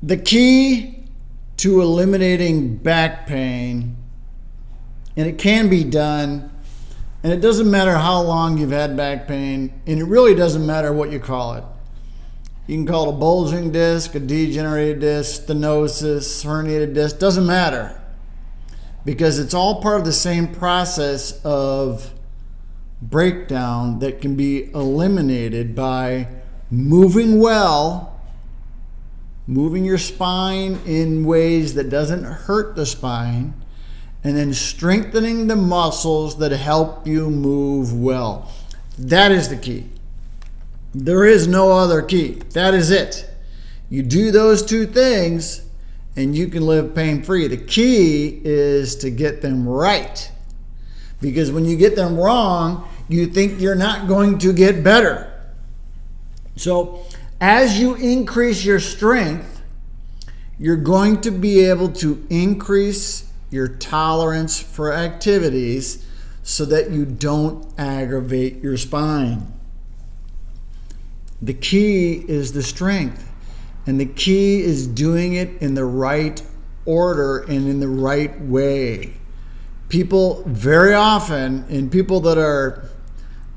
The key to eliminating back pain, and it can be done, and it doesn't matter how long you've had back pain, and it really doesn't matter what you call it. You can call it a bulging disc, a degenerated disc, stenosis, herniated disc, doesn't matter, because it's all part of the same process of breakdown that can be eliminated by moving well, moving your spine in ways that doesn't hurt the spine, and then strengthening the muscles that help you move well. That is the key. There is no other key. That is it. You do those two things and you can live pain-free. The key is to get them right. Because when you get them wrong, you think you're not going to get better. So as you increase your strength, you're going to be able to increase your tolerance for activities so that you don't aggravate your spine. The key is the strength, and the key is doing it in the right order and in the right way. People very often, and people that are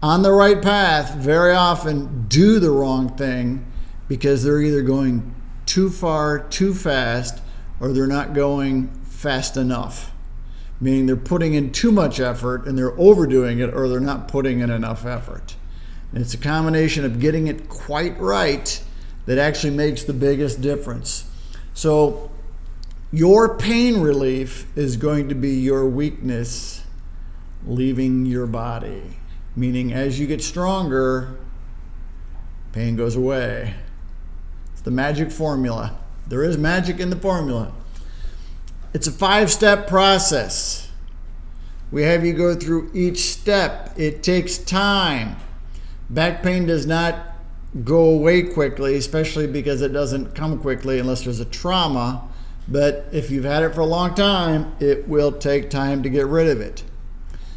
on the right path, very often do the wrong thing because they're either going too far, too fast, or they're not going fast enough. Meaning they're putting in too much effort and they're overdoing it, or they're not putting in enough effort. And it's a combination of getting it quite right that actually makes the biggest difference. So your pain relief is going to be your weakness leaving your body. Meaning as you get stronger, pain goes away. It's the magic formula. There is magic in the formula. It's a 5-step process. We have you go through each step. It takes time. Back pain does not go away quickly, especially because it doesn't come quickly unless there's a trauma. But if you've had it for a long time, it will take time to get rid of it.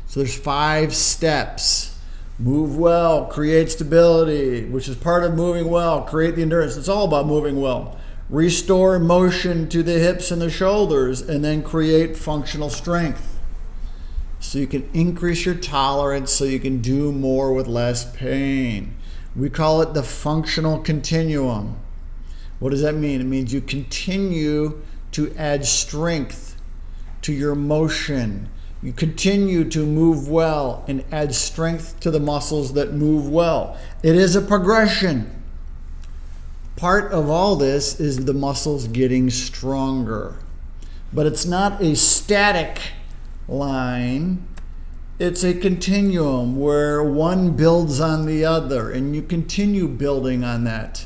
So there's 5 steps. Move well, create stability, which is part of moving well. Create the endurance. It's all about moving well. Restore motion to the hips and the shoulders, and then create functional strength. So you can increase your tolerance so you can do more with less pain. We call it the functional continuum. What does that mean? It means you continue to add strength to your motion. You continue to move well and add strength to the muscles that move well. It is a progression. Part of all this is the muscles getting stronger. But it's not a static line. It's a continuum where one builds on the other and you continue building on that.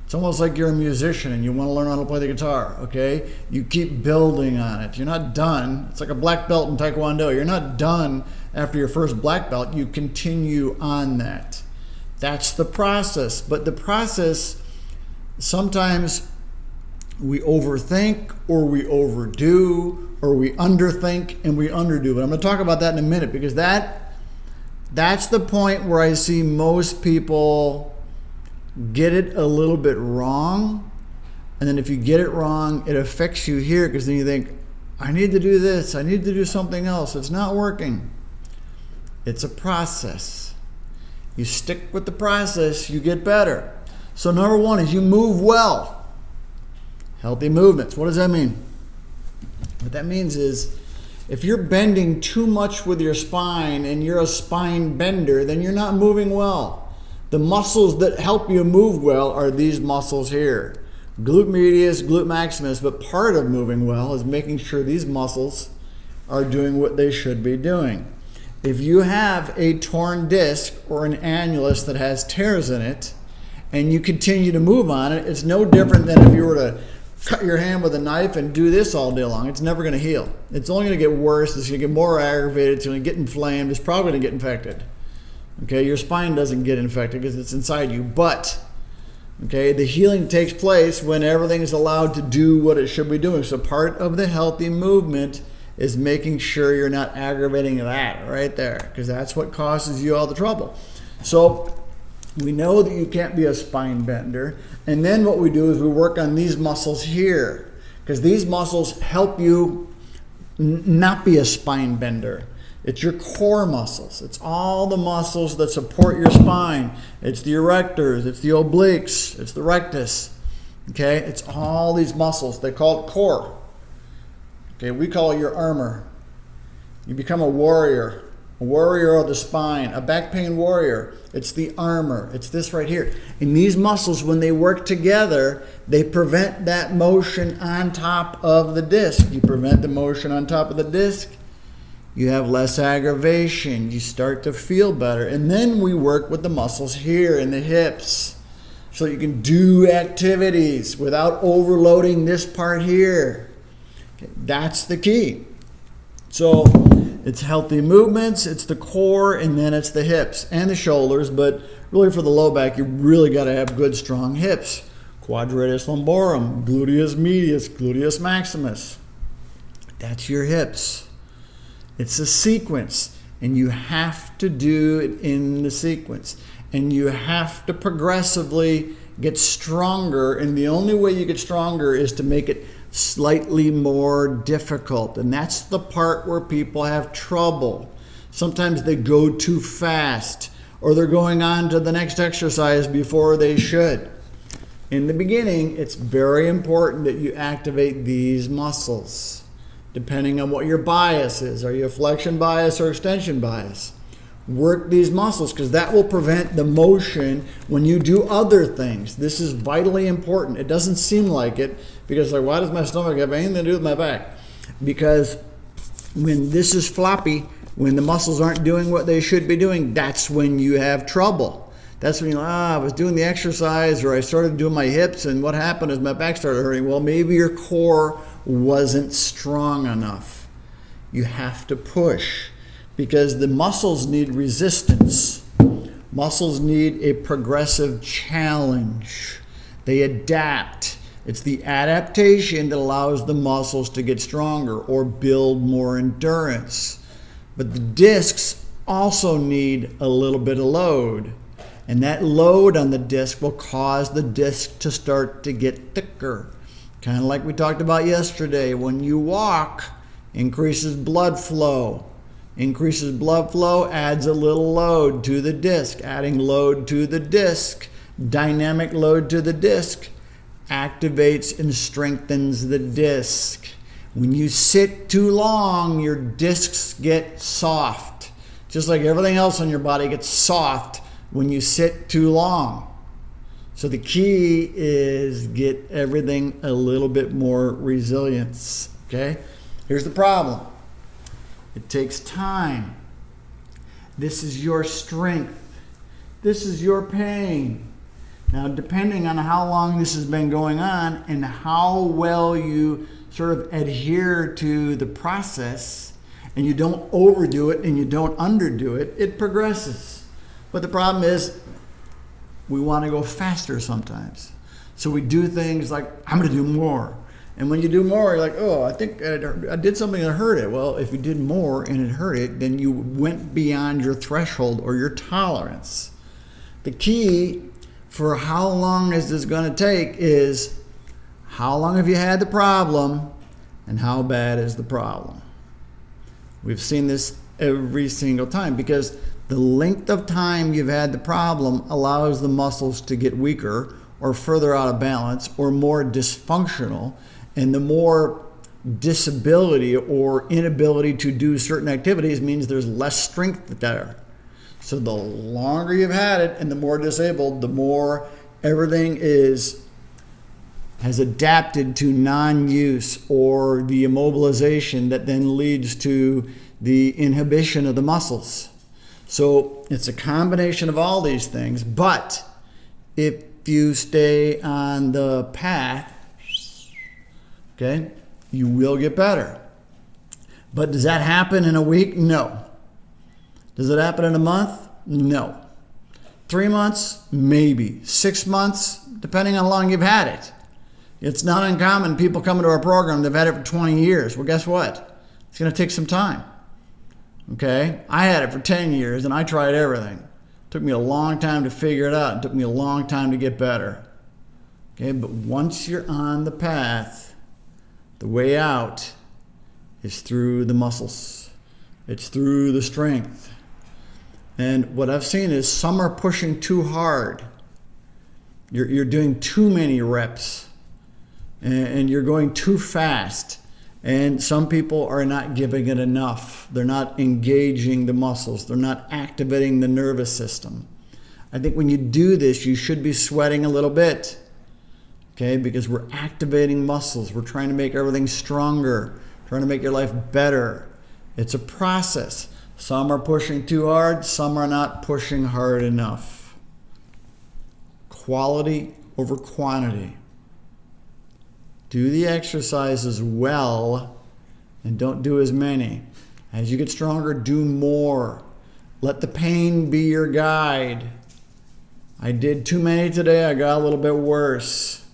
It's almost like you're a musician and you want to learn how to play the guitar, okay? You keep building on it. You're not done. It's like a black belt in Taekwondo. You're not done after your first black belt. You continue on that. That's the process. But the process, sometimes we overthink, or we overdo, or we underthink and we underdo. But I'm going to talk about that in a minute, because that's the point where I see most people get it a little bit wrong. And then if you get it wrong, it affects you here, because then you think, I need to do this, I need to do something else. It's not working. It's a process. You stick with the process, you get better. So number 1 is you move well. Healthy movements. What does that mean? What that means is if you're bending too much with your spine and you're a spine bender, then you're not moving well. The muscles that help you move well are these muscles here. Glute medius, glute maximus, but part of moving well is making sure these muscles are doing what they should be doing. If you have a torn disc or an annulus that has tears in it and you continue to move on it, it's no different than if you were to cut your hand with a knife and do this all day long. It's never going to heal. It's only going to get worse. It's going to get more aggravated. It's going to get inflamed. It's probably going to get infected. Okay, your spine doesn't get infected because it's inside you. But, okay, the healing takes place when everything is allowed to do what it should be doing. So part of the healthy movement is making sure you're not aggravating that right there, because that's what causes you all the trouble. So We know that you can't be a spine bender. And then what we do is we work on these muscles here, because these muscles help you not be a spine bender. It's your core muscles. It's all the muscles that support your spine. It's the erectors, it's the obliques, it's the rectus. Okay, it's all these muscles. They call it core. Okay, we call it your armor. You become a warrior of the spine, a back pain warrior. It's the armor. It's this right here. And these muscles, when they work together, they prevent that motion on top of the disc. You prevent the motion on top of the disc, you have less aggravation. You start to feel better. And then we work with the muscles here in the hips, so you can do activities without overloading this part here. Okay, that's the key. So it's healthy movements, it's the core, and then it's the hips and the shoulders. But really for the low back, you really got to have good, strong hips. Quadratus lumborum, gluteus medius, gluteus maximus. That's your hips. It's a sequence, and you have to do it in the sequence. And you have to progressively get stronger, and the only way you get stronger is to make it slightly more difficult. And that's the part where people have trouble. Sometimes they go too fast, or they're going on to the next exercise before they should. In the beginning, it's very important that you activate these muscles, depending on what your bias is. Are you a flexion bias or extension bias? Work these muscles, because that will prevent the motion when you do other things. This is vitally important. It doesn't seem like it, because like, why does my stomach have anything to do with my back? Because when this is floppy, when the muscles aren't doing what they should be doing, that's when you have trouble. That's when I was doing the exercise, or I started doing my hips, and what happened is my back started hurting. Well, maybe your core wasn't strong enough. You have to push, because the muscles need resistance. Muscles need a progressive challenge. They adapt. It's the adaptation that allows the muscles to get stronger or build more endurance. But the discs also need a little bit of load. And that load on the disc will cause the disc to start to get thicker. Kind of like we talked about yesterday. When you walk, increases blood flow. Increases blood flow, adds a little load to the disc. Adding load to the disc, dynamic load to the disc, activates and strengthens the disc. When you sit too long, your discs get soft. Just like everything else on your body gets soft when you sit too long. So the key is get everything a little bit more resilience, okay? Here's the problem. It takes time. This is your strength. This is your pain. Now, depending on how long this has been going on and how well you sort of adhere to the process, and you don't overdo it and you don't underdo it, it progresses. But the problem is we want to go faster sometimes. So we do things like, I'm going to do more. And when you do more, you're like, oh, I think I did something that hurt it. Well, if you did more and it hurt it, then you went beyond your threshold or your tolerance. The key for how long is this going to take is how long have you had the problem and how bad is the problem. We've seen this every single time, because the length of time you've had the problem allows the muscles to get weaker or further out of balance or more dysfunctional. And the more disability or inability to do certain activities means there's less strength there. So the longer you've had it and the more disabled, the more everything has adapted to non-use or the immobilization that then leads to the inhibition of the muscles. So it's a combination of all these things, but if you stay on the path, okay, you will get better. But does that happen in a week? No. Does it happen in a month? No. 3 months? Maybe. 6 months? Depending on how long you've had it. It's not uncommon. People come into our program, they've had it for 20 years. Well, guess what? It's going to take some time. Okay? I had it for 10 years and I tried everything. Took me a long time to figure it out. It took me a long time to get better. Okay, but once you're on the path, the way out is through the muscles. It's through the strength. And what I've seen is some are pushing too hard. You're doing too many reps, and you're going too fast. And some people are not giving it enough. They're not engaging the muscles. They're not activating the nervous system. I think when you do this, you should be sweating a little bit, okay? Because we're activating muscles. We're trying to make everything stronger, trying to make your life better. It's a process. Some are pushing too hard. Some are not pushing hard enough. Quality over quantity. Do the exercises well and don't do as many. As you get stronger, do more. Let the pain be your guide. I did too many today. I got a little bit worse.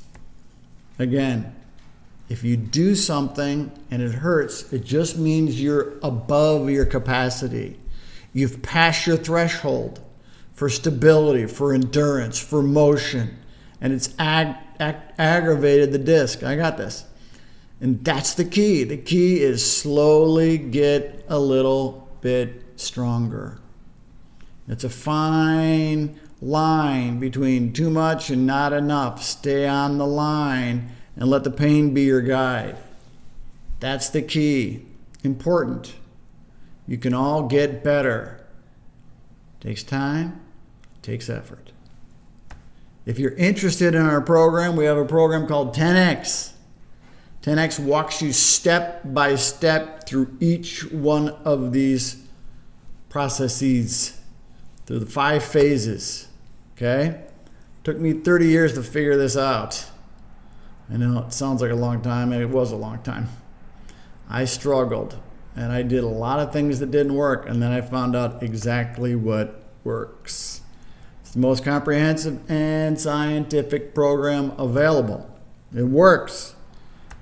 Again, if you do something and it hurts, it just means you're above your capacity. You've passed your threshold for stability, for endurance, for motion, and it's aggravated the disc. I got this. And that's the key. The key is slowly get a little bit stronger. It's a fine line between too much and not enough. Stay on the line and let the pain be your guide. That's the key. Important. You can all get better. Takes time, takes effort. If you're interested in our program, we have a program called 10X. 10X walks you step by step through each one of these processes, through the 5 phases, okay? Took me 30 years to figure this out. I know it sounds like a long time, and it was a long time. I struggled, and I did a lot of things that didn't work, and then I found out exactly what works. It's the most comprehensive and scientific program available. It works.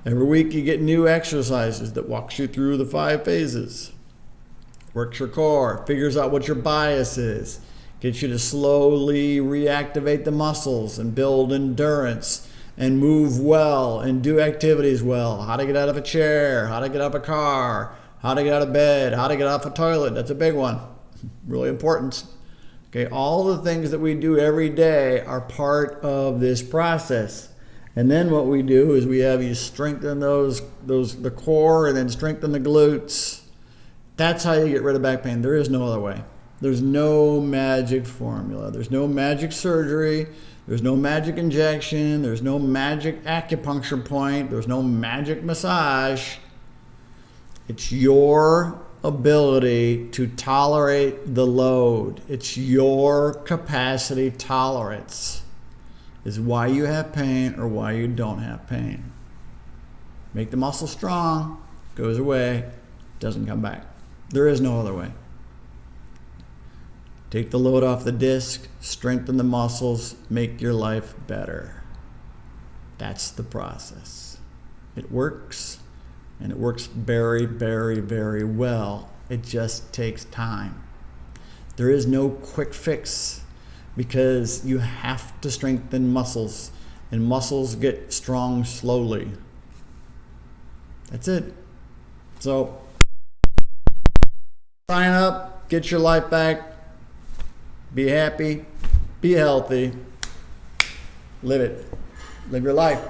Every week you get new exercises that walks you through the 5 phases. Works your core, figures out what your bias is, gets you to slowly reactivate the muscles and build endurance and move well and do activities well. How to get out of a chair, how to get out of a car, how to get out of bed, how to get off a toilet. That's a big one. Really important. Okay, all the things that we do every day are part of this process. And then what we do is we have you strengthen the core and then strengthen the glutes. That's how you get rid of back pain. There is no other way. There's no magic formula. There's no magic surgery. There's no magic injection. There's no magic acupuncture point. There's no magic massage. It's your ability to tolerate the load. It's your capacity tolerance is why you have pain or why you don't have pain. Make the muscle strong, goes away, doesn't come back. There is no other way. Take the load off the disc, strengthen the muscles, make your life better. That's the process. It works, and it works very, very, very well. It just takes time. There is no quick fix because you have to strengthen muscles, and muscles get strong slowly. That's it. So sign up, get your life back, be happy, be healthy, live it. Live your life.